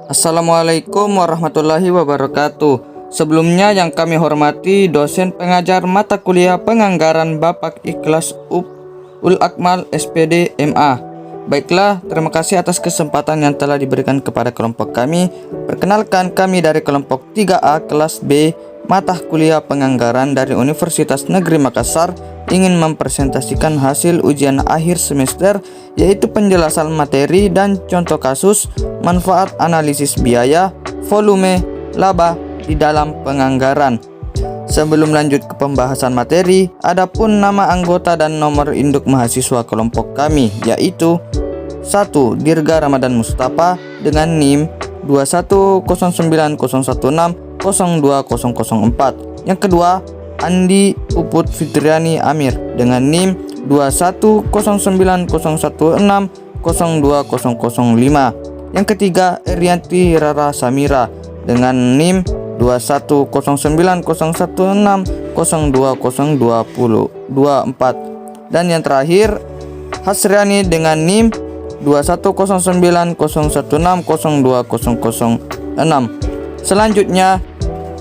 Assalamualaikum warahmatullahi wabarakatuh. Sebelumnya yang kami hormati dosen pengajar mata kuliah penganggaran Bapak Ikhlas Ul Akmal SPD MA. Baiklah, terima kasih atas kesempatan yang telah diberikan kepada kelompok kami. Perkenalkan, kami dari kelompok 3A kelas B mata kuliah penganggaran dari Universitas Negeri Makassar ingin mempresentasikan hasil ujian akhir semester, yaitu penjelasan materi dan contoh kasus, manfaat analisis biaya, volume, laba di dalam penganggaran. Sebelum lanjut ke pembahasan materi, adapun nama anggota dan nomor induk mahasiswa kelompok kami, yaitu 1. Dirga Ramadan Mustafa dengan NIM 2109016020004. Yang kedua, Andi Puput Fitriani Amir dengan NIM 2109016020005. Yang ketiga, Erianti Rara Samira dengan NIM 2109016020024. Dan yang terakhir, Hasriani dengan NIM 2109016020006. Selanjutnya,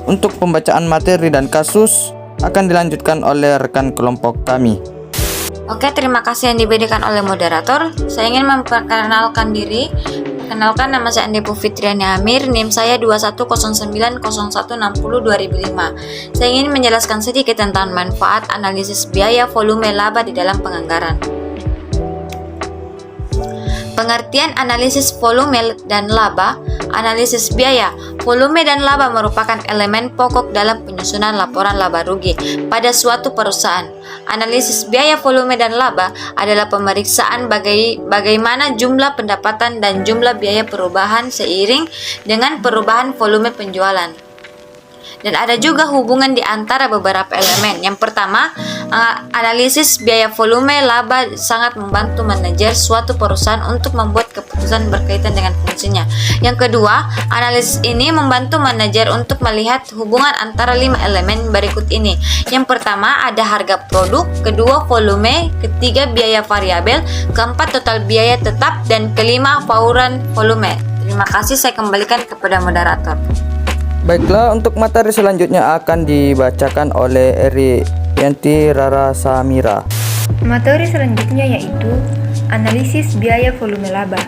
untuk pembacaan materi dan kasus akan dilanjutkan oleh rekan kelompok kami. Oke, terima kasih yang diberikan oleh moderator. Saya ingin memperkenalkan diri. Perkenalkan, nama saya Andi Fitriani Amir, NIM saya 2109016020005. Saya ingin menjelaskan sedikit tentang manfaat analisis biaya, volume, laba di dalam penganggaran. Pengertian analisis volume dan laba. Analisis biaya, volume dan laba merupakan elemen pokok dalam penyusunan laporan laba rugi pada suatu perusahaan. Analisis biaya, volume dan laba adalah pemeriksaan bagaimana jumlah pendapatan dan jumlah biaya perubahan seiring dengan perubahan volume penjualan. Dan ada juga hubungan di antara beberapa elemen. Yang pertama, analisis biaya, volume, laba sangat membantu manajer suatu perusahaan untuk membuat keputusan berkaitan dengan fungsinya. Yang kedua, analisis ini membantu manajer untuk melihat hubungan antara 5 elemen berikut ini. Yang pertama, ada harga produk, kedua volume, ketiga biaya variabel, keempat total biaya tetap, dan kelima bauran volume. Terima kasih, saya kembalikan kepada moderator. Baiklah, untuk materi selanjutnya akan dibacakan oleh Erianti Rara Samira. Materi selanjutnya yaitu analisis biaya volume laba.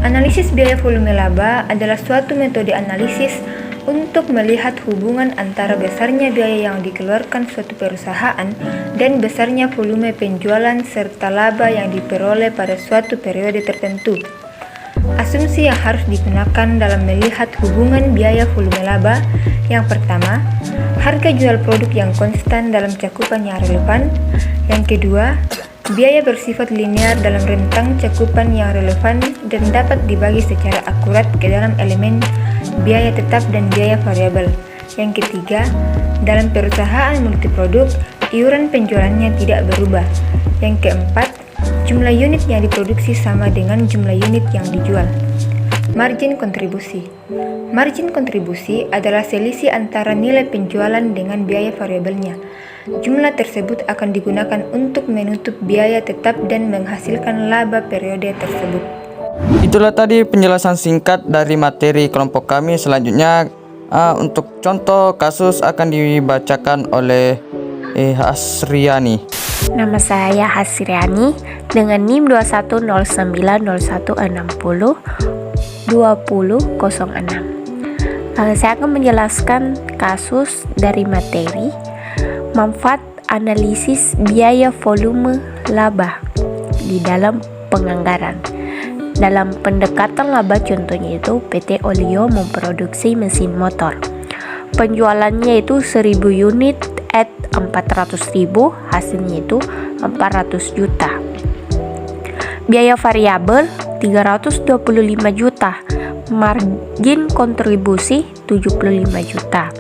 Analisis biaya volume laba adalah suatu metode analisis untuk melihat hubungan antara besarnya biaya yang dikeluarkan suatu perusahaan dan besarnya volume penjualan serta laba yang diperoleh pada suatu periode tertentu. Asumsi yang harus digunakan dalam melihat hubungan biaya volume laba. Yang pertama, harga jual produk yang konstan dalam cakupan yang relevan. Yang kedua, biaya bersifat linear dalam rentang cakupan yang relevan dan dapat dibagi secara akurat ke dalam elemen biaya tetap dan biaya variabel. Yang ketiga, dalam perusahaan multiproduk, iuran penjualannya tidak berubah. Yang keempat, jumlah unit yang diproduksi sama dengan jumlah unit yang dijual. Margin kontribusi. Margin kontribusi adalah selisih antara nilai penjualan dengan biaya variabelnya. Jumlah tersebut akan digunakan untuk menutup biaya tetap dan menghasilkan laba periode tersebut. Itulah tadi penjelasan singkat dari materi kelompok kami. Selanjutnya untuk contoh kasus akan dibacakan oleh Hasriani. Nama saya Hasriani dengan NIM 21090602006. Saya akan menjelaskan kasus dari materi manfaat analisis biaya, volume, laba di dalam penganggaran. Dalam pendekatan laba, contohnya itu PT Olio memproduksi mesin motor. Penjualannya itu 1000 unit at 400.000, hasilnya itu 400 juta. Biaya variabel 325 juta, margin kontribusi 75 juta.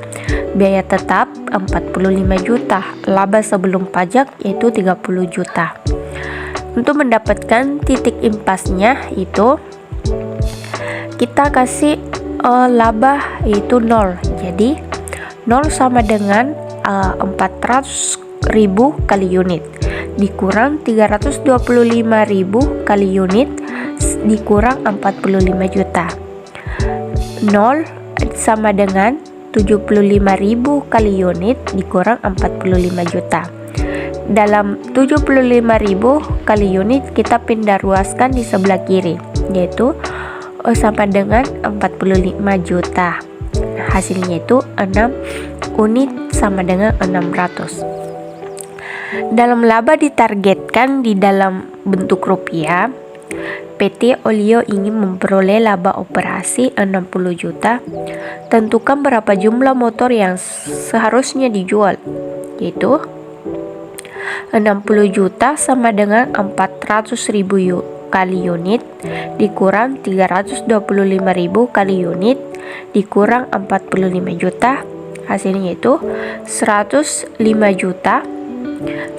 Biaya tetap 45 juta, laba sebelum pajak yaitu 30 juta. Untuk mendapatkan titik impasnya itu kita kasih laba yaitu 0. Jadi 0 sama dengan 400.000 kali unit dikurang 325.000 kali unit dikurang 45 juta. 0 sama dengan 75.000 kali unit dikurang 45 juta. Dalam 75.000 kali unit kita pindah ruaskan di sebelah kiri, yaitu sama dengan 45 juta. Hasilnya itu 6 unit sama dengan 600. Dalam laba ditargetkan di dalam bentuk rupiah, PT Olio ingin memperoleh laba operasi 60 juta. Tentukan berapa jumlah motor yang seharusnya dijual, yaitu 60 juta sama dengan 400.000 kali unit dikurang 325.000 kali unit dikurang 45 juta. Hasilnya itu 105 juta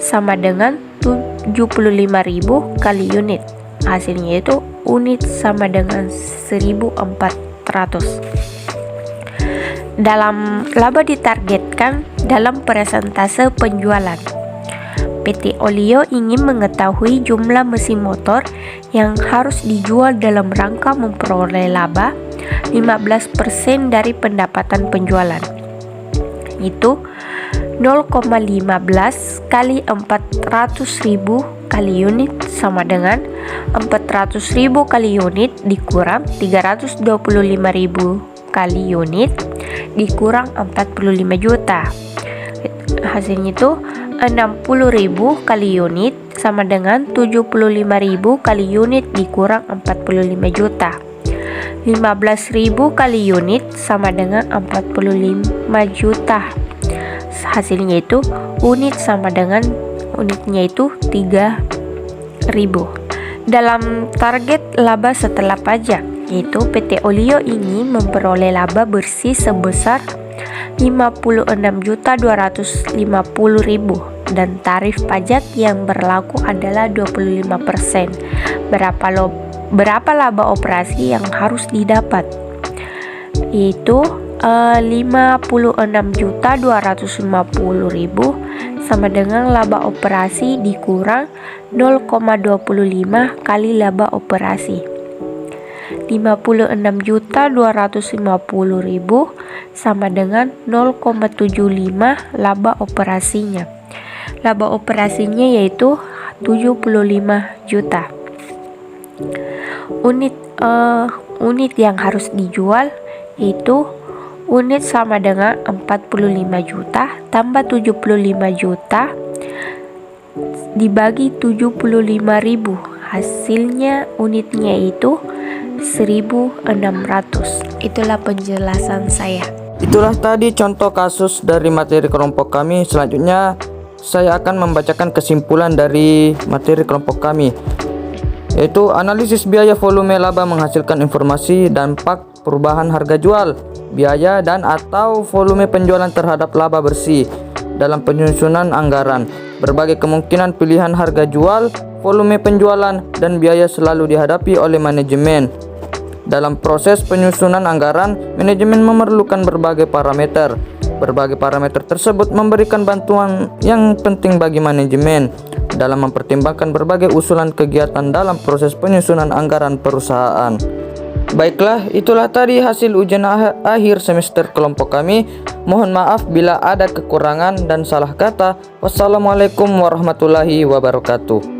sama dengan 75.000 kali unit. Hasilnya itu unit sama dengan 1.400. Dalam laba ditargetkan dalam persentase penjualan. PT Olio ingin mengetahui jumlah mesin motor yang harus dijual dalam rangka memperoleh laba 15% dari pendapatan penjualan. Itu 0,15 kali 400.000 kali unit sama dengan 400.000 kali unit dikurang 325.000 kali unit dikurang 45 juta. Hasilnya itu 60.000 kali unit sama dengan 75.000 kali unit dikurang 45 juta. 15.000 kali unit sama dengan 45 juta. Hasilnya itu unit sama dengan unitnya itu 3.000. Dalam target laba setelah pajak, yaitu PT Olio ingin memperoleh laba bersih sebesar 56.250.000 dan tarif pajak yang berlaku adalah 25%. Berapa laba operasi yang harus didapat? Yaitu 56.250.000 sama dengan laba operasi dikurang 0,25 kali laba operasi. 56.250.000 sama dengan 0,75 laba operasinya. Laba operasinya yaitu 75 juta. Unit yang harus dijual yaitu unit sama dengan 45 juta tambah 75 juta dibagi 75.000. Hasilnya unitnya itu 1.600. Itulah penjelasan saya. Itulah tadi contoh kasus dari materi kelompok kami. Selanjutnya saya akan membacakan kesimpulan dari materi kelompok kami, yaitu analisis biaya volume laba menghasilkan informasi dampak perubahan harga jual, biaya dan atau volume penjualan terhadap laba bersih dalam penyusunan anggaran. Berbagai kemungkinan pilihan harga jual, volume penjualan, dan biaya selalu dihadapi oleh manajemen. Dalam proses penyusunan anggaran, manajemen memerlukan berbagai parameter. Berbagai parameter tersebut memberikan bantuan yang penting bagi manajemen dalam mempertimbangkan berbagai usulan kegiatan dalam proses penyusunan anggaran perusahaan. Baiklah, itulah tadi hasil ujian akhir semester kelompok kami. Mohon maaf bila ada kekurangan dan salah kata. Wassalamualaikum warahmatullahi wabarakatuh.